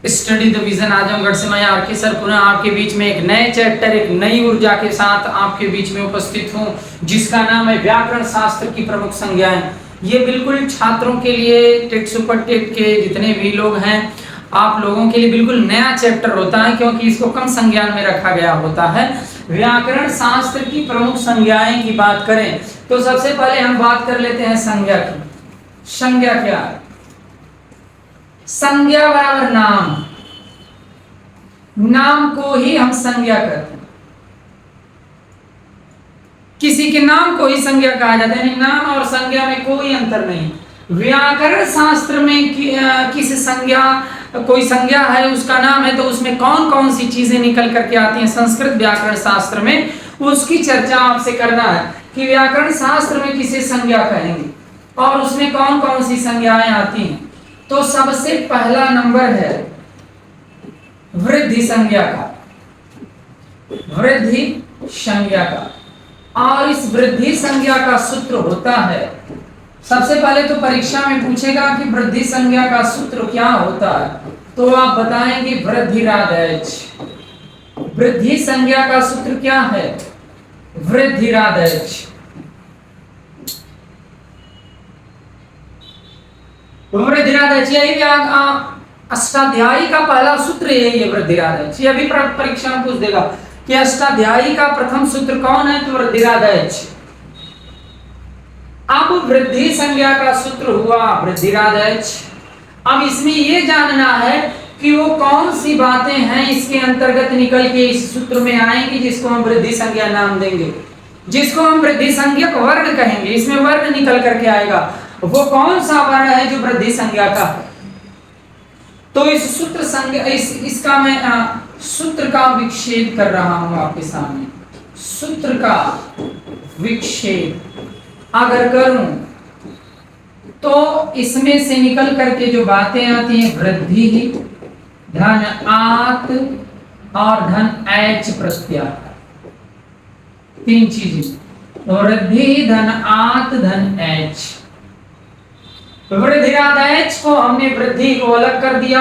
Study the vision Azamgarh से मैं R K sir पुनः आपके बीच में एक नए चैप्टर, एक नई ऊर्जा के साथ आपके बीच में उपस्थित हूं, जिसका नाम है व्याकरण शास्त्र की प्रमुख संज्ञाएं। ये बिल्कुल छात्रों के लिए, टेट सुपर टेट के जितने भी लोग हैं, आप लोगों के लिए बिल्कुल नया चैप्टर होता है, क्योंकि इसको कम संज्ञान में रखा गया होता है। व्याकरण शास्त्र की प्रमुख संज्ञाएं की बात करें तो सबसे पहले हम बात कर लेते हैं संज्ञा की। संज्ञा क्या है? संज्ञा बराबर नाम, नाम को ही हम संज्ञा करते हैं। किसी के नाम को ही संज्ञा कहा जाता है, नाम और संज्ञा में कोई अंतर नहीं। व्याकरण शास्त्र में किस संज्ञा, कोई संज्ञा है उसका नाम है, तो उसमें कौन कौन सी चीजें निकल करके आती हैं संस्कृत व्याकरण शास्त्र में, उसकी चर्चा आपसे करना है कि व्याकरण शास्त्र में किसे संज्ञा कहेंगे और उसमें कौन कौन सी संज्ञाएं आती हैं। तो सबसे पहला नंबर है वृद्धि संज्ञा का, वृद्धि संज्ञा का। और इस वृद्धि संज्ञा का सूत्र होता है, सबसे पहले तो परीक्षा में पूछेगा कि वृद्धि संज्ञा का सूत्र क्या होता है, तो आप बताएंगे वृद्धिरादेश। वृद्धि संज्ञा का सूत्र क्या है? वृद्धिरादेश। वृद्धिरादेश यही अष्टाध्यायी का पहला सूत्र यही है, वृद्धिरादेश। ये भी परीक्षा में पूछ देगा कि अष्टाध्यायी का प्रथम सूत्र कौन है, तो वृद्धिरादेश। अब वृद्धि संज्ञा का सूत्र हुआ वृद्धिरादेश। अब इसमें यह जानना है कि वो कौन सी बातें हैं इसके अंतर्गत निकल के इस सूत्र में आएंगी जिसको हम वृद्धि संज्ञा नाम देंगे, जिसको हम वृद्धि संज्ञक वर्ण कहेंगे। इसमें वर्ण निकल करके आएगा, वो कौन सा वर्ण है जो वृद्धि संज्ञा का है। तो इस सूत्र संज्ञा, इसका मैं सूत्र का विच्छेद कर रहा हूं आपके सामने। सूत्र का विच्छेद अगर करूं तो इसमें से निकल करके जो बातें आती हैं, वृद्धि, धन आत और धन एच प्रत्याहार, तीन चीजें। वृद्धि, धन आत, धन एच। वृद्धिरादेश को हमने वृद्धि को अलग कर दिया।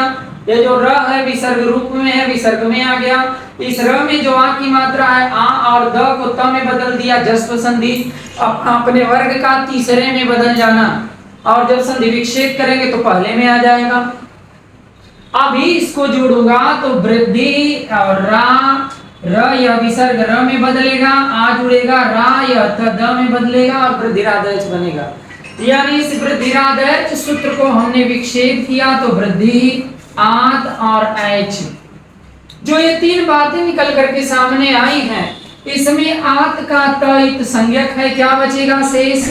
ये जो र है विसर्ग रूप में है, विसर्ग में आ गया। इस र में जो आ की मात्रा है, आ और द को त में बदल दिया, जस्व संधि अपने वर्ग का तीसरे में बदल जाना, और जब संधि विच्छेद करेंगे तो पहले में आ जाएगा। अभी इसको जोड़ूंगा तो वृद्धि और रा, र यह विसर्ग र में बदलेगा, आ जुड़ेगा, रा यह द में बदलेगा और वृद्धिरादेश बनेगा। यानी इस वृद्धिरादेश सूत्र को हमने विच्छेद किया तो वृद्धि, आत और एच, जो ये तीन बातें निकल करके सामने आई हैं, इसमें आत का त संज्ञक है, क्या बचेगा शेष?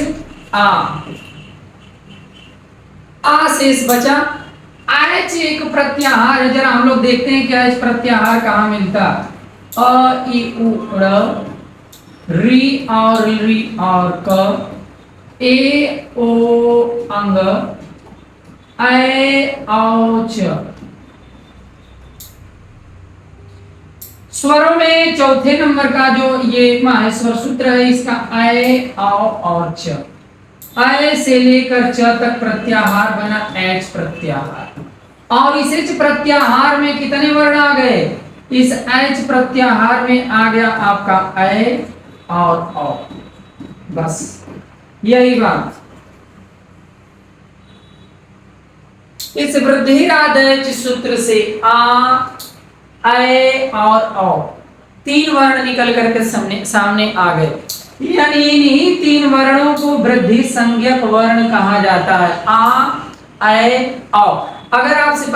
आ शेष बचा। एच एक प्रत्याहार है, जरा हम लोग देखते हैं क्या इस प्रत्याहार कहाँ मिलता। अ इ उ ड़, री और री और क, ए ओ अंग, ऐ औ च। स्वरों में चौथे नंबर का जो ये माहेश्वर सूत्र है, इसका ऐ औ और च। ऐ से लेकर च तक प्रत्याहार बना एच प्रत्याहार, और इस एच प्रत्याहार में कितने वर्ण आ गए? इस एच प्रत्याहार में आ गया आपका ऐ और औ, बस यही बात। इस वृद्धिरादेश सूत्र से आ, ऐ और औ तीन वर्ण निकल करके सामने आ गए। यानी इन्हीं तीन वर्णों को वृद्धि संज्ञक वर्ण कहा जाता है, आ, ऐ, औ। अगर आपसे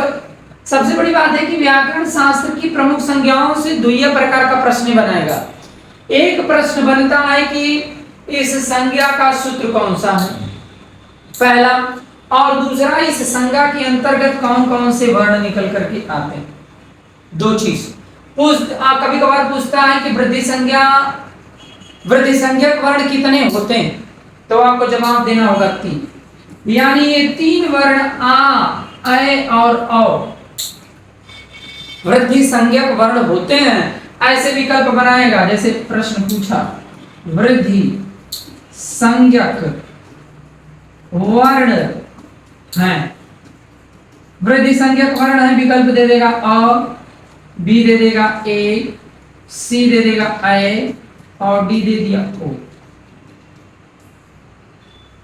सबसे बड़ी बात है कि व्याकरण शास्त्र की प्रमुख संज्ञाओं से द्वितीय प्रकार का प्रश्न बनाएगा। एक प्रश्न बनता है कि इस संज्ञा का सूत्र कौन सा है, पहला, और दूसरा इस संज्ञा के अंतर्गत कौन कौन से वर्ण निकल करके आते हैं। दो चीज कभी कभार पूछता है कि वृद्धि संज्ञक वर्ण कितने होते हैं, तो आपको जवाब देना होगा 3। यानी ये तीन वर्ण आ, ऐ और औ वृद्धि संज्ञक वर्ण होते हैं। ऐसे विकल्प बनाएगा, जैसे प्रश्न पूछा वृद्धि संज्ञक वर्ण हैं, वृद्धि संज्ञक वर्ण है, विकल्प दे देगा अ, बी दे देगा ए, सी दे देगा ए और डी दे दिया ओ।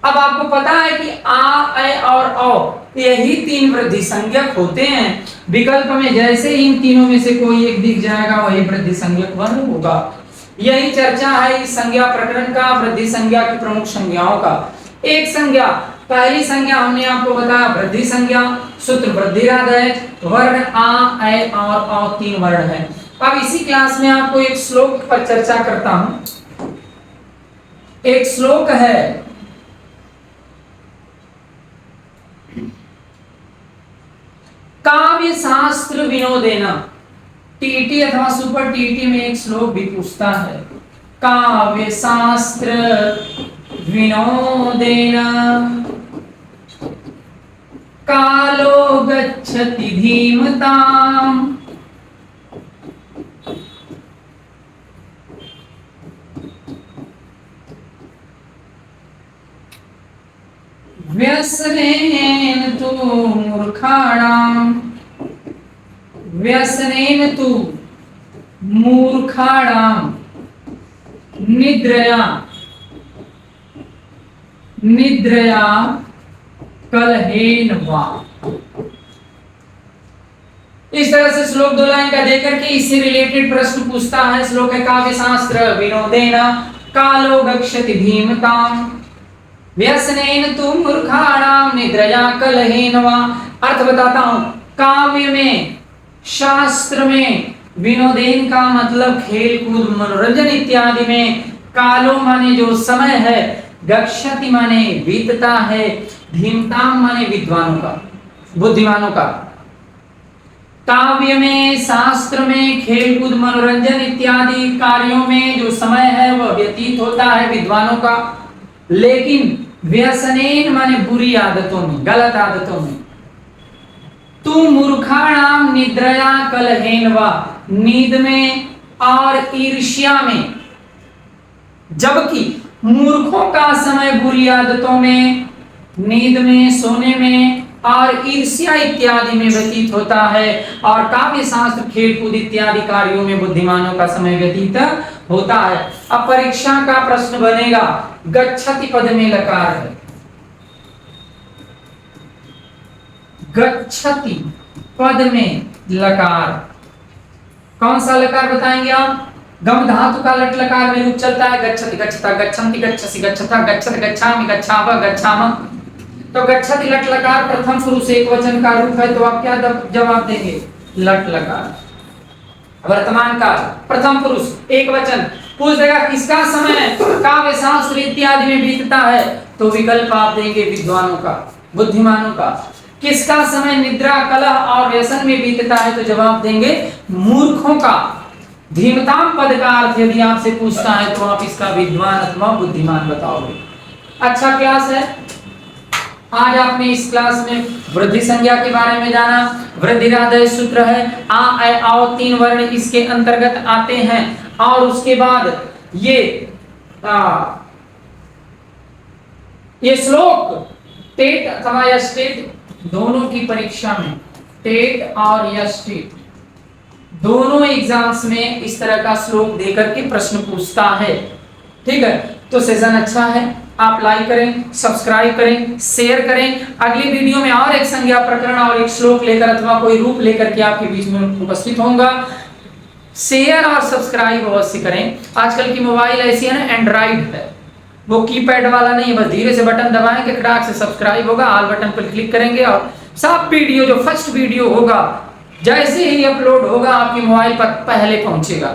अब आपको पता है कि आ, ए और औ यही तीन वृद्धि संज्ञक होते हैं। विकल्प में जैसे इन तीनों में से कोई एक दिख जाएगा वही वृद्धि संज्ञक वर्ण होगा। यही चर्चा है इस संज्ञा प्रकरण का, वृद्धि संज्ञा की प्रमुख संज्ञाओं का। एक संज्ञा, पहली संज्ञा हमने आपको बताया वृद्धि संज्ञा, सूत्र वृद्धिरादय, वर्ण आ, ए और औ तीन वर्ण है। अब इसी क्लास में आपको एक श्लोक पर चर्चा करता हूं। एक श्लोक है, काव्य शास्त्र विनोदेन, टीटी अथवा सुपर टीटी में एक श्लोक भी पूछता है, काव्य शास्त्र विनोदेन कालो गच्छति धीमताम्। व्यसनेन तु मूर्खाणाम्, व्यसनेन तु मूर्खाणाम् निद्रया, निद्रया कलहेन वा। इस तरह से श्लोक 2 लाइन का देकर के इससे रिलेटेड प्रश्न पूछता है। श्लोक है, काव्य शास्त्र विनोदेन कालो गच्छति धीमताम् व्यसनेन तु मूर्खाणाम् निद्रया कलहेन वा। अर्थ बताता हूं, काव्य में, शास्त्र में, विनोदेन का मतलब खेल कूद मनोरंजन इत्यादि में, कालो माने जो समय है, गच्छति माने बीतता है, धीमताम् माने विद्वानों का, बुद्धिमानों का। काव्य में, शास्त्र में, खेल कूद मनोरंजन इत्यादि कार्यों में जो समय है वह व्यतीत होता है विद्वानों का। लेकिन व्यसनेन माने बुरी आदतों में, गलत आदतों में। तू मूर्खाणाम निद्रया कलहेन वा, नींद में और ईर्ष्या में। जबकि मूर्खों का समय बुरी आदतों में, नींद में, सोने में और ईर्ष्या इत्यादि में व्यतीत होता है। और काव्य शास्त्र, खेल कूद इत्यादि कार्यों में बुद्धिमानों का समय व्यतीत होता है। अब परीक्षा का प्रश्न बनेगा, गच्छति पद में लकार है, गच्छति पद में लकार, कौन सा लकार बताएंगे आप? गम धातु का लट लकार में रूप चलता है, गच्छति, गच्छता, गच्छन्ति, गच्छसि, गच्छता, गच्छत, गच्छामि, गच्छाव, गच्छाम। तो गच्छति लट लकार प्रथम पुरुष एक वचन का रूप है, तो आप क्या जवाब देंगे? लट लकार। वर्तमान काल प्रथम पुरुष एक वचन, पूछ देगा किसका समय काव्य शास्त्र इत्यादि में बीतता है, तो विकल्प आप देंगे विद्वानों का, बुद्धिमानों का। किसका समय निद्रा, कलह और व्यसन में बीतता है, तो जवाब देंगे मूर्खों का। धीमताम पद का अर्थ यदि आपसे पूछता है तो आप इसका विद्वान अथवा बुद्धिमान बताओगे। अच्छा क्लास है। आज आपने इस क्लास में वृद्धि संज्ञा के बारे में जाना। वृद्धिरादय सूत्र है, आ, ए, औ तीन वर्ण इसके अंतर्गत आते हैं। और उसके बाद ये श्लोक टेट अथवा स्टेट दोनों की परीक्षा में, टेट और स्टेट दोनों एग्जाम्स में इस तरह का श्लोक देकर के प्रश्न पूछता है। ठीक है, तो सेशन अच्छा है, आप लाइक करें, सब्सक्राइब करें, शेयर करें। अगली वीडियो में और एक संज्ञा प्रकरण और एक श्लोक लेकर अथवा कोई रूप लेकर के आपके बीच में उपस्थित होऊंगा। शेयर और सब्सक्राइब अवश्य करें। आजकल की मोबाइल ऐसी है ना, एंड्रॉइड है, वो कीपैड वाला नहीं है, बस धीरे से बटन दबाएंगे खटाक से सब्सक्राइब होगा, ऑल बटन पर क्लिक करेंगे और सब वीडियो जो फर्स्ट वीडियो होगा जैसे ही अपलोड होगा आपके मोबाइल पर पहले पहुंचेगा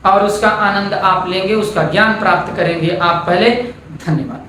और उसका आनंद आप लेंगे, उसका ज्ञान प्राप्त करेंगे आप पहले। धन्यवाद।